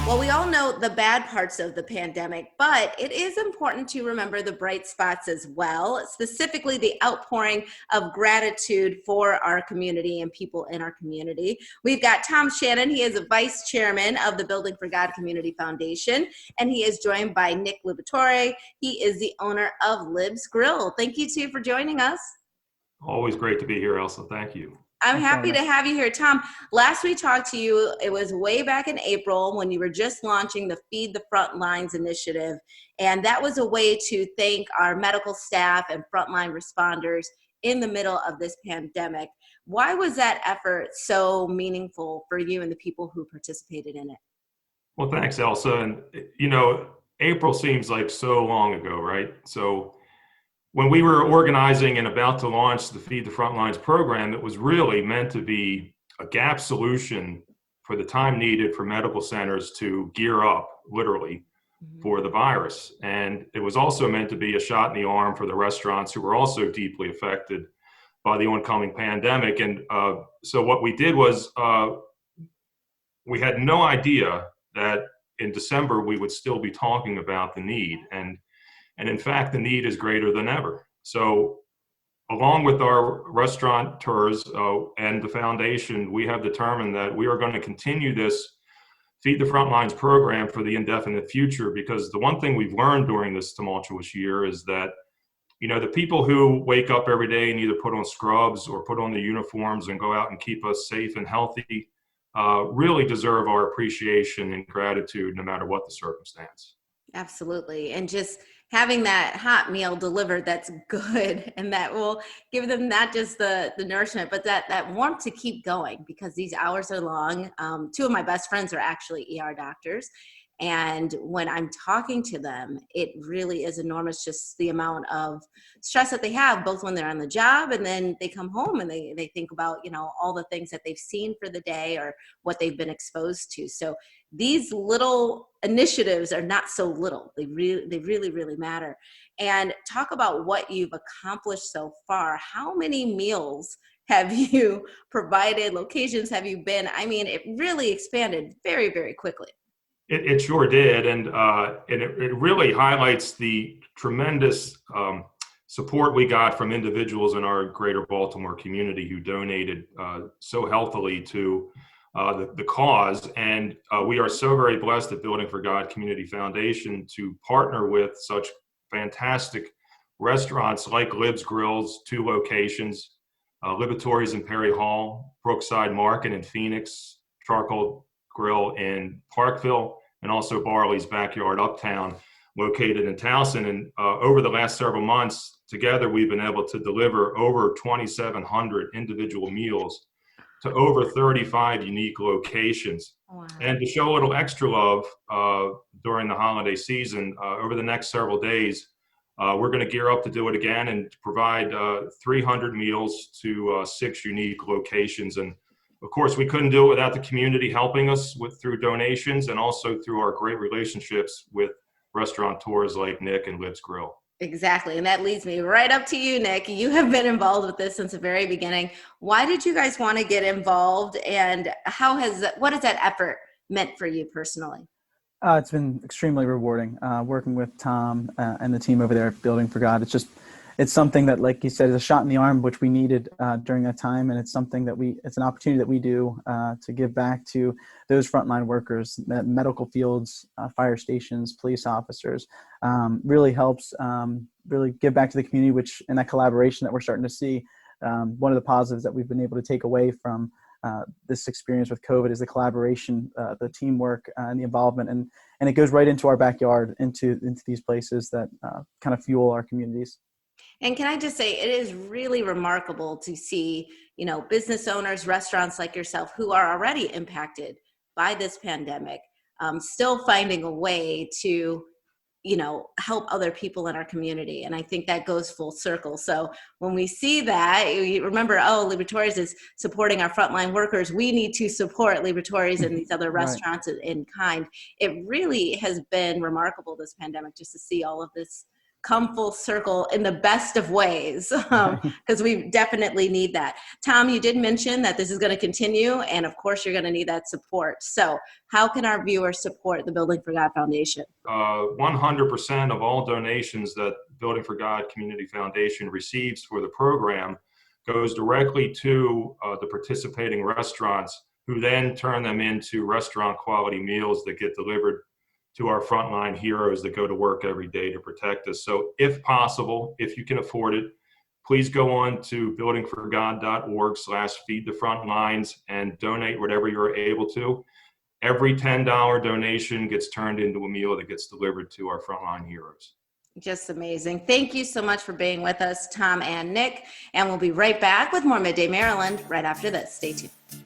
Well, we all know the bad parts of the pandemic, but it is important to remember the bright spots as well, specifically the outpouring of gratitude for our community and people in our community. We've got Tom Shannon. He is a vice chairman of the Building for God Community Foundation, and he is joined by Nick Liberatore. He is the owner of Lib's Grill. Thank you two for joining us. Always great to be here, Elsa. Thank you. I'm happy to have you here. Tom, last we talked to you, it was way back in April when you were just launching the Feed the Front Lines initiative. And that was a way to thank our medical staff and frontline responders in the middle of this pandemic. Why was that effort so meaningful for you and the people who participated in it? Well, thanks, Elsa. And, April seems like so long ago, right? So when we were organizing and about to launch the Feed the Frontlines program, it was really meant to be a gap solution for the time needed for medical centers to gear up, literally, for the virus. And it was also meant to be a shot in the arm for the restaurants who were also deeply affected by the oncoming pandemic. And so what we did was we had no idea that in December we would still be talking about the need. And in fact, the need is greater than ever. So along with our restaurateurs and the foundation, we have determined that we are going to continue this Feed the Frontlines program for the indefinite future, because the one thing we've learned during this tumultuous year is that, the people who wake up every day and either put on scrubs or put on the uniforms and go out and keep us safe and healthy really deserve our appreciation and gratitude no matter what the circumstance. Absolutely. And just having that hot meal delivered that's good and that will give them not just the nourishment, but that warmth to keep going, because these hours are long. Two of my best friends are actually ER doctors. And when I'm talking to them, it really is enormous, just the amount of stress that they have, both when they're on the job and then they come home and they think about, all the things that they've seen for the day or what they've been exposed to. So these little initiatives are not so little. They really, really matter. And talk about what you've accomplished so far. How many meals have you provided? Locations have you been? I mean, it really expanded very, very quickly. It sure did, and it really highlights the tremendous support we got from individuals in our greater Baltimore community who donated so healthily to the cause. And we are so very blessed at Building for God Community Foundation to partner with such fantastic restaurants like Lib's Grills, 2 locations, Liberatore's in Perry Hall, Brookside Market in Phoenix, Charcoal Grill in Parkville, and also Barley's Backyard Uptown, located in Towson. And over the last several months, together we've been able to deliver over 2,700 individual meals to over 35 unique locations. Wow. And to show a little extra love during the holiday season, over the next several days, we're going to gear up to do it again and provide 300 meals to 6 unique locations. And of course, we couldn't do it without the community helping us through donations and also through our great relationships with restaurateurs like Nick and Lib's Grill. Exactly. And that leads me right up to you, Nick. You have been involved with this since the very beginning. Why did you guys want to get involved, and what has that effort meant for you personally? It's been extremely rewarding working with Tom and the team over there at Building for God. It's something that, like you said, is a shot in the arm, which we needed during that time. And it's something that it's an opportunity that we do to give back to those frontline workers, medical fields, fire stations, police officers. Really helps really give back to the community, which in that collaboration that we're starting to see, one of the positives that we've been able to take away from this experience with COVID is the collaboration, the teamwork, and the involvement. And it goes right into our backyard, into these places that kind of fuel our communities. And can I just say, it is really remarkable to see, business owners, restaurants like yourself who are already impacted by this pandemic, still finding a way to, help other people in our community. And I think that goes full circle. So when we see that, you remember, Liberatore's is supporting our frontline workers. We need to support Liberatore's and these other restaurants in kind. It really has been remarkable, this pandemic, just to see all of this come full circle in the best of ways, because we definitely need that. Tom, you did mention that this is going to continue, and of course you're going to need that support. So how can our viewers support the Building for God Foundation? 100% of all donations that Building for God Community Foundation receives for the program goes directly to the participating restaurants, who then turn them into restaurant quality meals that get delivered to our frontline heroes that go to work every day to protect us. So if possible, if you can afford it, please go on to buildingforgod.org/feedthefrontlines and donate whatever you're able to. Every $10 donation gets turned into a meal that gets delivered to our frontline heroes. Just amazing. Thank you so much for being with us, Tom and Nick. And we'll be right back with more Midday Maryland right after this. Stay tuned.